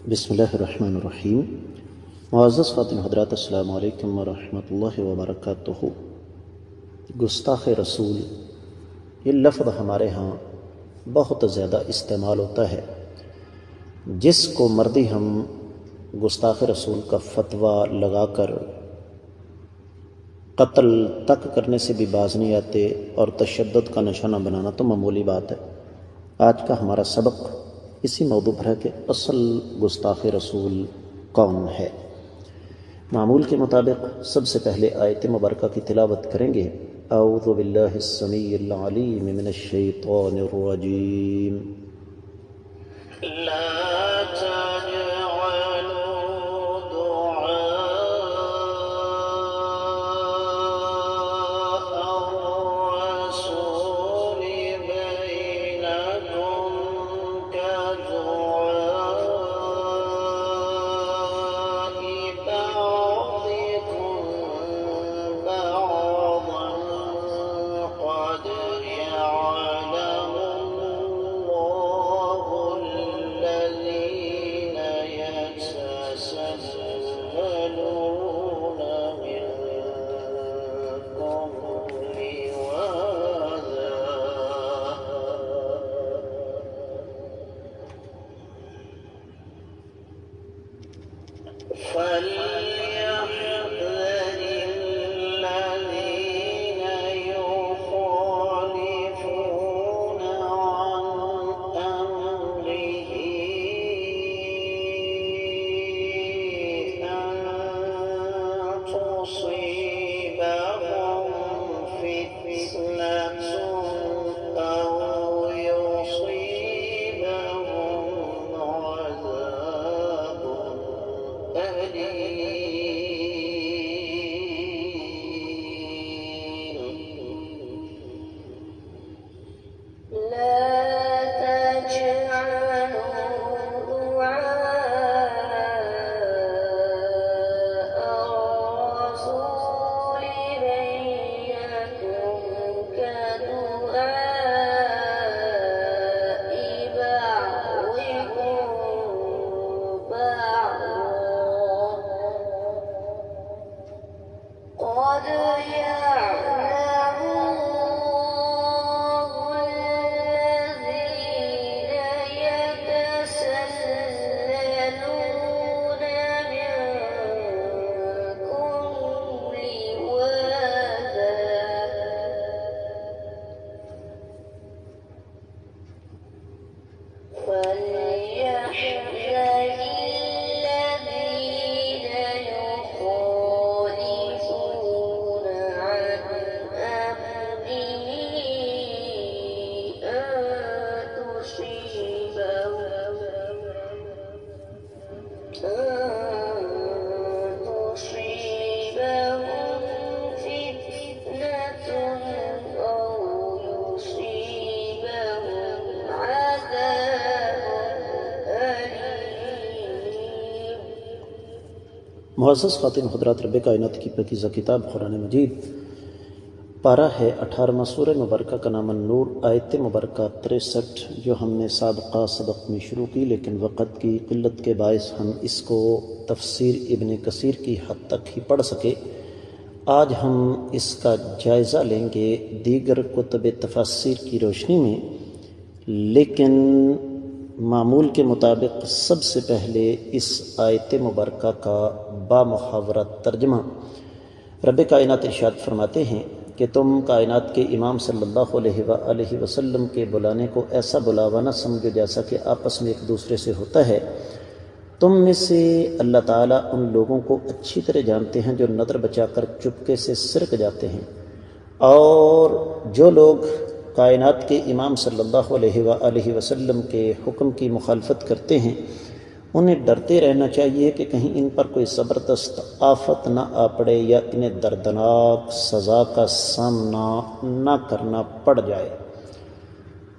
بسم اللہ الرحمن الرحیم۔ معزز خواتین حضرات، السلام علیکم ورحمۃ اللہ وبرکاتہ۔ گستاخ رسول یہ لفظ ہمارے ہاں بہت زیادہ استعمال ہوتا ہے۔ جس کو مردی ہم گستاخ رسول کا فتویٰ لگا کر قتل تک کرنے سے بھی باز نہیں آتے اور تشدد کا نشانہ بنانا تو معمولی بات ہے۔ آج کا ہمارا سبق اسی موضوع پر ہے کہ اصل گستاخ رسول کون ہے۔ معمول کے مطابق سب سے پہلے آیت مبارکہ کی تلاوت کریں گے۔ اعوذ باللہ السمیع العلیم من الشیطان الرجیم۔ لا تجعلوا دعاء الرسول بينكم كدعاء بعضكم بعضا قد يعلم الله الذين يتسللون منكم لواذا فليحذر الذين يخالفون عن أمره أن تصيبهم فتنة أو يصيبهم عذاب لا تجعلوا دعاء الرسول بينكم كدعاء بعضكم بعضا قد يعلم الله الذين يتسللون منكم لواذا فليحذر الذين يخالفون عن أمره أن تصيبهم فتنة أو يصيبهم عذاب أليم۔ معزز خواتین حضرات، رب کائنات کی پاکیزہ کتاب قرآن مجید پارہ ہے 18واں سورہ مبارکہ کا نام النور، آیت مبارکہ 63، جو ہم نے سابقہ سبق میں شروع کی، لیکن وقت کی قلت کے باعث ہم اس کو تفسیر ابن کثیر کی حد تک ہی پڑھ سکے۔ آج ہم اس کا جائزہ لیں گے دیگر کتب تفاسیر کی روشنی میں، لیکن معمول کے مطابق سب سے پہلے اس آیت مبارکہ کا بامحاورہ ترجمہ۔ رب کائنات ارشاد فرماتے ہیں کہ تم کائنات کے امام صلی اللہ علیہ وآلہ وسلم کے بلانے کو ایسا بلاوا نہ سمجھو جیسا کہ آپس میں ایک دوسرے سے ہوتا ہے۔ تم میں سے اللہ تعالیٰ ان لوگوں کو اچھی طرح جانتے ہیں جو نظر بچا کر چپکے سے سرک جاتے ہیں، اور جو لوگ کائنات کے امام صلی اللہ علیہ وآلہ وسلم کے حکم کی مخالفت کرتے ہیں انہیں ڈرتے رہنا چاہیے کہ کہیں ان پر کوئی زبردست آفت نہ آ پڑے یا انہیں دردناک سزا کا سامنا نہ کرنا پڑ جائے۔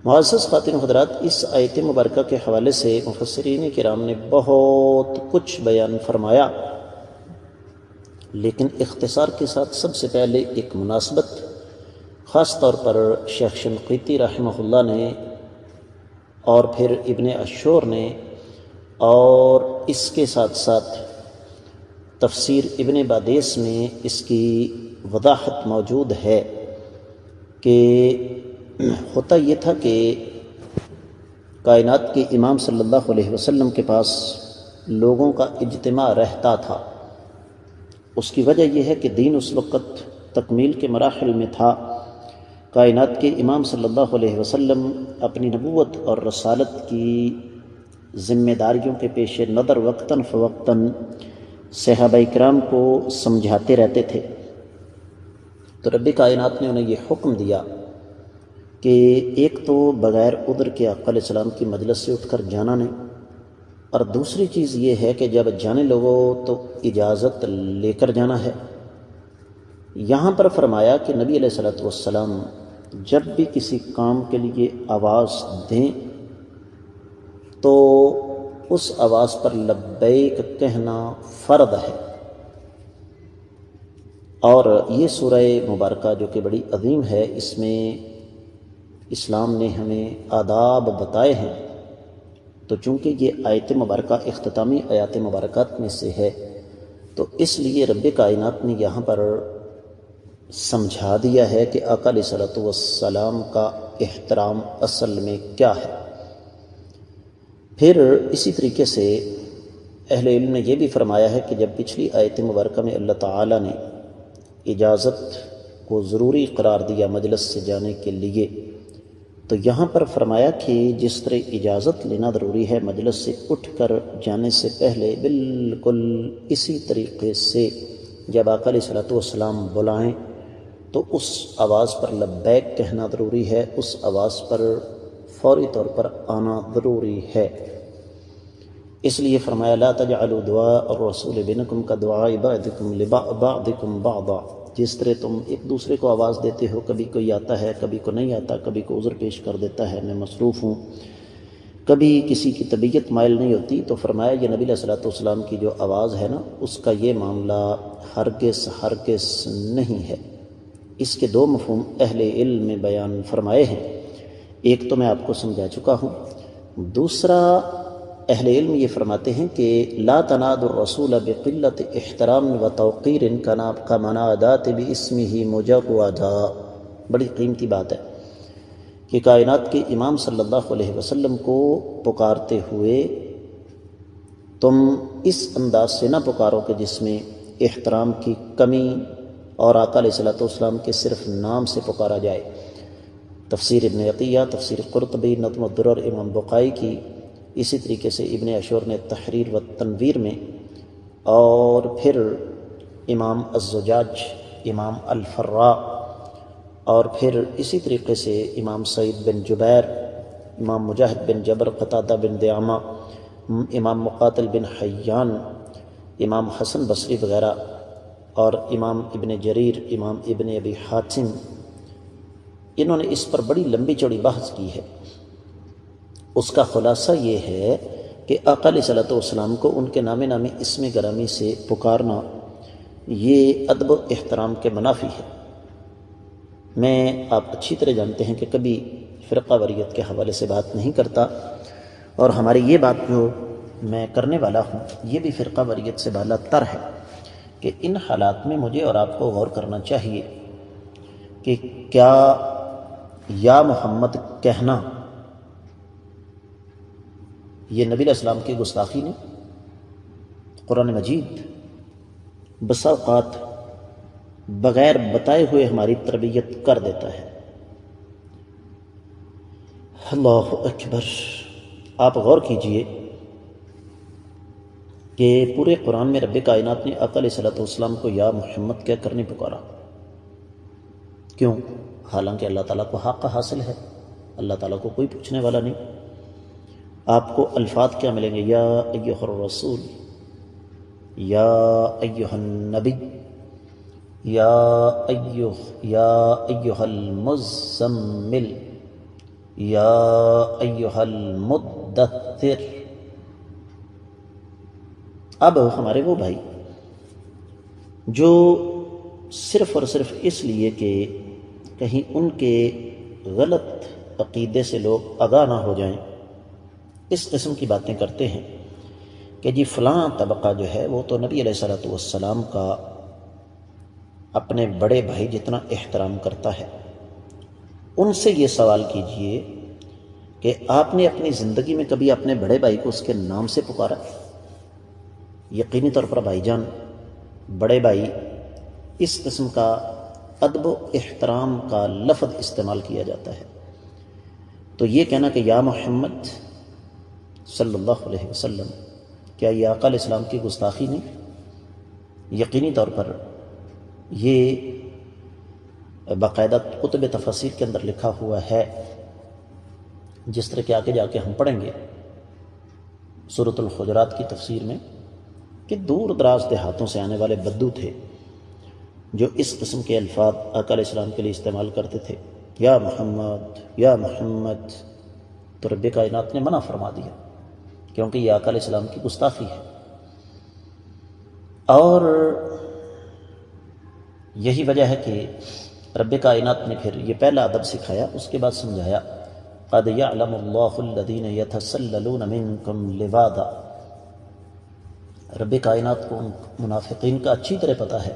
معزز خواتین حضرات، اس آیت مبارکہ کے حوالے سے مفسرین کرام نے بہت کچھ بیان فرمایا، لیکن اختصار کے ساتھ سب سے پہلے ایک مناسبت خاص طور پر شیخ شنقیطی رحمہ اللہ نے اور پھر ابن عاشور نے اور اس کے ساتھ ساتھ تفسیر ابن بادیس میں اس کی وضاحت موجود ہے کہ ہوتا یہ تھا کہ کائنات کے امام صلی اللہ علیہ وسلم کے پاس لوگوں کا اجتماع رہتا تھا۔ اس کی وجہ یہ ہے کہ دین اس وقت تکمیل کے مراحل میں تھا۔ کائنات کے امام صلی اللہ علیہ وسلم اپنی نبوت اور رسالت کی ذمہ داریوں کے پیش نظر وقتاً فوقتاً صحابہ کرام کو سمجھاتے رہتے تھے۔ تو رب کائنات نے انہیں یہ حکم دیا کہ ایک تو بغیر عذر کے آقا علیہ السلام کی مجلس سے اٹھ کر جانا نہیں، اور دوسری چیز یہ ہے کہ جب جانے لگو تو اجازت لے کر جانا ہے۔ یہاں پر فرمایا کہ نبی علیہ السلام جب بھی کسی کام کے لیے آواز دیں تو اس آواز پر لبیک کہنا فرض ہے۔ اور یہ سورہ مبارکہ جو کہ بڑی عظیم ہے، اس میں اسلام نے ہمیں آداب بتائے ہیں، تو چونکہ یہ آیت مبارکہ اختتامی آیات مبارکات میں سے ہے تو اس لیے رب کائنات نے یہاں پر سمجھا دیا ہے کہ آقا علیہ السلام کا احترام اصل میں کیا ہے۔ پھر اسی طریقے سے اہل علم نے یہ بھی فرمایا ہے کہ جب پچھلی آیت مبارکہ میں اللہ تعالیٰ نے اجازت کو ضروری قرار دیا مجلس سے جانے کے لیے، تو یہاں پر فرمایا کہ جس طرح اجازت لینا ضروری ہے مجلس سے اٹھ کر جانے سے پہلے، بالکل اسی طریقے سے جب آقا علیہ السلام بلائیں تو اس آواز پر لبیک کہنا ضروری ہے، اس آواز پر فوری طور پر آنا ضروری ہے۔ اس لیے فرمایا لا تجعلوا دعاء الرسول بینکم کدعاء بعضکم لبعضکم بعضا، جس طرح تم ایک دوسرے کو آواز دیتے ہو، کبھی کوئی آتا ہے کبھی کو نہیں آتا، کبھی کو عذر پیش کر دیتا ہے میں مصروف ہوں، کبھی کسی کی طبیعت مائل نہیں ہوتی، تو فرمایا یہ نبی علیہ السلام کی جو آواز ہے نا، اس کا یہ معاملہ ہرگز نہیں ہے۔ اس کے دو مفہوم اہل علم میں بیان فرمائے ہیں، ایک تو میں آپ کو سمجھا چکا ہوں، دوسرا اہل علم یہ فرماتے ہیں کہ لا تنادوا الرسول بقلت احترام و توقیر کمنادات باسمہ مجردا، بڑی قیمتی بات ہے کہ کائنات کے امام صلی اللہ علیہ وسلم کو پکارتے ہوئے تم اس انداز سے نہ پکارو کہ جس میں احترام کی کمی اور آقا علیہ السلام کے صرف نام سے پکارا جائے۔ تفسیر ابن عطیہ، تفسیر قرطبی، نظم الدرر امام بقائی کی، اسی طریقے سے ابن عاشور نے تحریر و تنویر میں، اور پھر امام الزجاج، امام الفراء، اور پھر اسی طریقے سے امام سعید بن جبیر، امام مجاہد بن جبر، قتادہ بن دعامہ، امام مقاتل بن حیان، امام حسن بصری وغیرہ، اور امام ابن جریر، امام ابن ابی حاتم، انہوں نے اس پر بڑی لمبی چوڑی بحث کی ہے۔ اس کا خلاصہ یہ ہے کہ آقا علیہ السلام کو ان کے نام اسم گرامی سے پکارنا یہ ادب و احترام کے منافی ہے۔ میں آپ اچھی طرح جانتے ہیں کہ کبھی فرقہ واریت کے حوالے سے بات نہیں کرتا، اور ہماری یہ بات جو میں کرنے والا ہوں یہ بھی فرقہ واریت سے بالا تر ہے کہ ان حالات میں مجھے اور آپ کو غور کرنا چاہیے کہ کیا یا محمد کہنا یہ نبی علیہ السلام کی گستاخی نے؟ قرآن مجید بسا اوقات بغیر بتائے ہوئے ہماری تربیت کر دیتا ہے۔ اللہ اکبر! آپ غور کیجئے کہ پورے قرآن میں رب کائنات نے آقا علیہ السلام کو یا محمد کہہ کر نہیں پکارا، کیوں؟ حالانکہ اللہ تعالیٰ کو حق حاصل ہے، اللہ تعالیٰ کو کوئی پوچھنے والا نہیں۔ آپ کو الفاظ کیا ملیں گے؟ یا ایھا الرسول، یا ایھا النبی، یا ایھا المزمل، یا ایھا المدثر۔ اب ہمارے وہ بھائی جو صرف اور صرف اس لیے کہ کہیں ان کے غلط عقیدے سے لوگ آگاہ نہ ہو جائیں، اس قسم کی باتیں کرتے ہیں کہ جی فلاں طبقہ جو ہے وہ تو نبی علیہ الصلوۃ والسلام کا اپنے بڑے بھائی جتنا احترام کرتا ہے، ان سے یہ سوال کیجئے کہ آپ نے اپنی زندگی میں کبھی اپنے بڑے بھائی کو اس کے نام سے پکارا؟ یقینی طور پر بھائی جان، بڑے بھائی، اس قسم کا ادب و احترام کا لفظ استعمال کیا جاتا ہے۔ تو یہ کہنا کہ یا محمد صلی اللہ علیہ وسلم، کیا یہ آقا علیہ السلام کی گستاخی نہیں؟ یقینی طور پر یہ باقاعدہ کتب تفاسیر کے اندر لکھا ہوا ہے، جس طرح کہ آگے جا کے ہم پڑھیں گے سورۃ الحجرات کی تفسیر میں، کہ دور دراز دیہاتوں سے آنے والے بدو تھے جو اس قسم کے الفاظ آقا علیہ السلام کے لیے استعمال کرتے تھے، یا محمد یا محمد۔ تو رب کائنات نے منع فرما دیا، کیونکہ یہ آقا علیہ السلام کی گستاخی ہے۔ اور یہی وجہ ہے کہ رب کائنات نے پھر یہ پہلا ادب سکھایا، اس کے بعد سمجھایا قد یعلم اللہ الذین یتسللون منکم لواذا۔ رب کائنات کو ان منافقین کا اچھی طرح پتہ ہے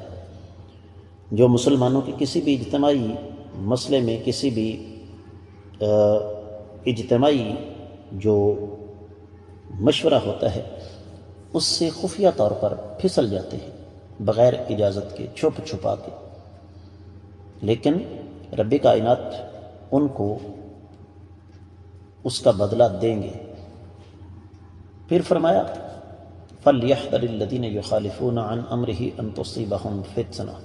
جو مسلمانوں کے کسی بھی اجتماعی مسئلے میں، کسی بھی اجتماعی جو مشورہ ہوتا ہے اس سے خفیہ طور پر پھسل جاتے ہیں بغیر اجازت کے، چھپ چھپا کے، لیکن رب کائنات ان کو اس کا بدلہ دیں گے۔ پھر فرمایا فَلْيَحْذَرِ الَّذِينَ يُخَالِفُونَ عَنْ أَمْرِهِ أَن تُصِيبَهُمْ فِتْنَةٌ۔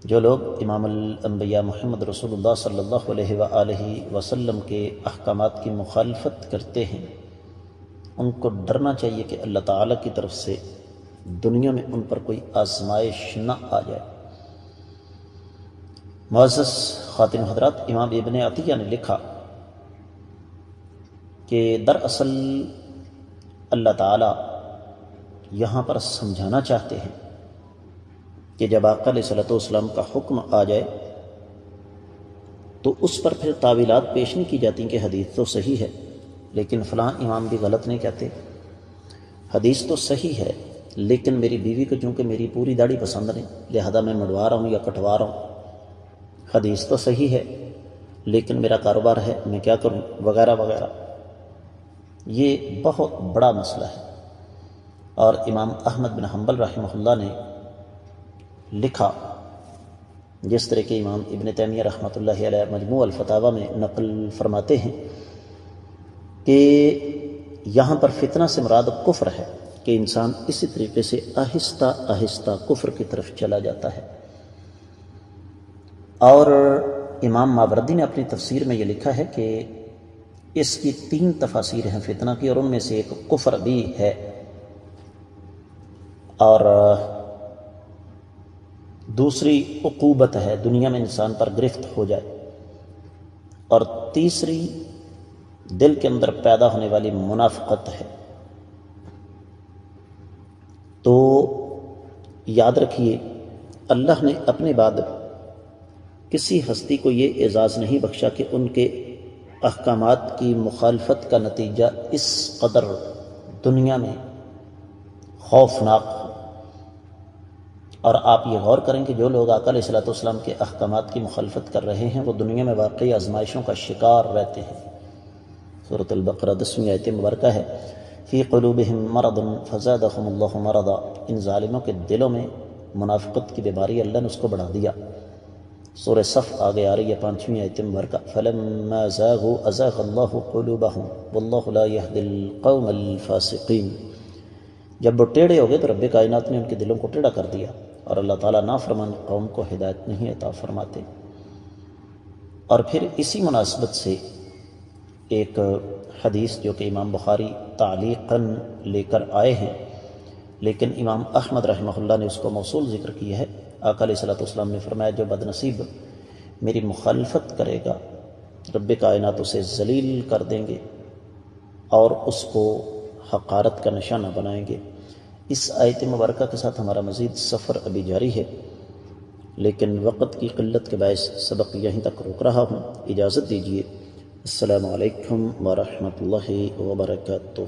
جو لوگ امام الانبیاء محمد رسول اللہ صلی اللہ علیہ وآلہ وسلم کے احکامات کی مخالفت کرتے ہیں، ان کو ڈرنا چاہیے کہ اللہ تعالیٰ کی طرف سے دنیا میں ان پر کوئی آزمائش نہ آ جائے۔ معزز خواتین حضرات، امام ابن عطیہ نے لکھا کہ دراصل اللہ تعالیٰ یہاں پر سمجھانا چاہتے ہیں کہ جب آقا علیہ الصلوۃ والسلام کا حکم آ جائے تو اس پر پھر تعویلات پیش نہیں کی جاتی کہ حدیث تو صحیح ہے لیکن فلاں امام بھی غلط نہیں کہتے، حدیث تو صحیح ہے لیکن میری بیوی کو چونکہ میری پوری داڑھی پسند نہیں لہذا میں مڑوا رہا ہوں یا کٹوا رہا ہوں، حدیث تو صحیح ہے لیکن میرا کاروبار ہے، میں کیا کروں، وغیرہ وغیرہ۔ یہ بہت بڑا مسئلہ ہے، اور امام احمد بن حنبل رحمہ اللہ نے لکھا، جس طرح کہ امام ابن تیمیہ رحمۃ اللہ علیہ مجموع الفتاوی میں نقل فرماتے ہیں کہ یہاں پر فتنہ سے مراد کفر ہے، کہ انسان اسی طریقے سے آہستہ آہستہ کفر کی طرف چلا جاتا ہے۔ اور امام ماوردی نے اپنی تفسیر میں یہ لکھا ہے کہ اس کی 3 تفاسیر ہیں فتنہ کی، اور ان میں سے ایک کفر بھی ہے، اور دوسری عقوبت ہے، دنیا میں انسان پر گرفت ہو جائے، اور تیسری دل کے اندر پیدا ہونے والی منافقت ہے۔ تو یاد رکھیے اللہ نے اپنے بعد کسی ہستی کو یہ اعزاز نہیں بخشا کہ ان کے احکامات کی مخالفت کا نتیجہ اس قدر دنیا میں خوفناک ہو۔ اور آپ یہ غور کریں کہ جو لوگ آقا علیہ الصلوۃ والسلام کے احکامات کی مخالفت کر رہے ہیں وہ دنیا میں واقعی آزمائشوں کا شکار رہتے ہیں۔ سورۃ البقرہ 10ویں آیت مبارکہ ہے فی قلوبہم مرض فزادہم اللہ مرضا۔ ان ظالموں کے دلوں میں منافقت کی بیماری اللہ نے اس کو بڑھا دیا۔ سورہ صف آگے آ رہی ہے 5ویں آیت مبارکہ فلما زاغوا ازاغ اللہ قلوبہم واللہ لا یہدی القوم الفاسقین۔ جب وہ ٹیڑھے ہو گئے تو رب کائنات نے ان کے دلوں کو ٹیڑھا کر دیا، اور اللہ تعالیٰ نافرمان قوم کو ہدایت نہیں عطا فرماتے۔ اور پھر اسی مناسبت سے ایک حدیث جو کہ امام بخاری تعلیقاً لے کر آئے ہیں لیکن امام احمد رحمہ اللہ نے اس کو موصول ذکر کیا ہے، آقا علیہ الصلوۃ والسلام نے فرمایا جو بد نصیب میری مخالفت کرے گا رب کائنات اسے ذلیل کر دیں گے اور اس کو حقارت کا نشانہ بنائیں گے۔ اس آیت مبارکہ کے ساتھ ہمارا مزید سفر ابھی جاری ہے، لیکن وقت کی قلت کے باعث سبق یہیں تک روک رہا ہوں۔ اجازت دیجیے، السلام علیکم ورحمۃ اللہ وبرکاتہ۔